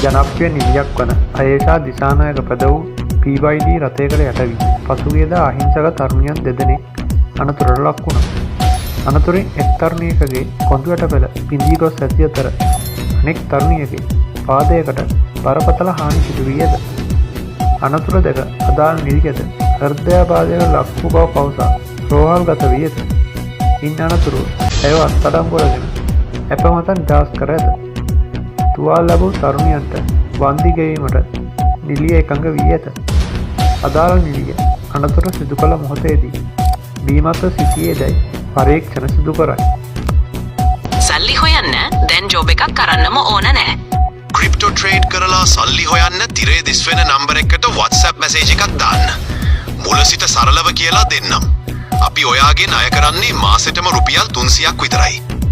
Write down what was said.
ජනප්‍රිය නිලියක් වන අයේෂා දිසානායක පැද වූ PYD රථයකට යට වී පසුගියදා අහිංසක තරුණියන් දෙදෙනෙක් අනතුරට ලක් වුණා. අනතුරින් එක් තරුණියකගේ කොඳුයට පෙළ බිඳී ගොස් ඇති අතර අනෙක් තරුණියගේ පාදයකට බරපතල හානි සිදු වී ඇත. අනතුර දෙක අදාළ නිරියද හෘදයාබාධයකට ලක් වූ බව පවසා රෝහල්ගත වී ඇත. ඉන් අනතුරුව ඇයව අත්අඩංගුවටගෙන ඇපමතන් නිදහස් කර ඇත. තුවාල ලැබූ තරුණියන්ට වන්දි ගෙවීමට නිලිය එකඟ වී ඇත. අදාළ නිලිය අනතුර සිදු කළ මොහොතේදී බීමත්ව සිටියේදැයි පරීක්ෂණ සිදු කරයි. සල්ලි හොයන්න දැන් ජොබ් එකක් කරන්නම ඕන නෑ. ක්‍රිප්ටෝ ට්‍රේඩ් කරලා සල්ලි හොයන්න තිරේ දිස්වෙන නම්බර එකට WhatsApp මැසේජ් එකක් දාන්න. මුල සිට සරලව කියලා දෙන්නම්. අපි ඔයාගෙන් අය කරන්නේ මාසෙටම රුපියල් 300ක් විතරයි.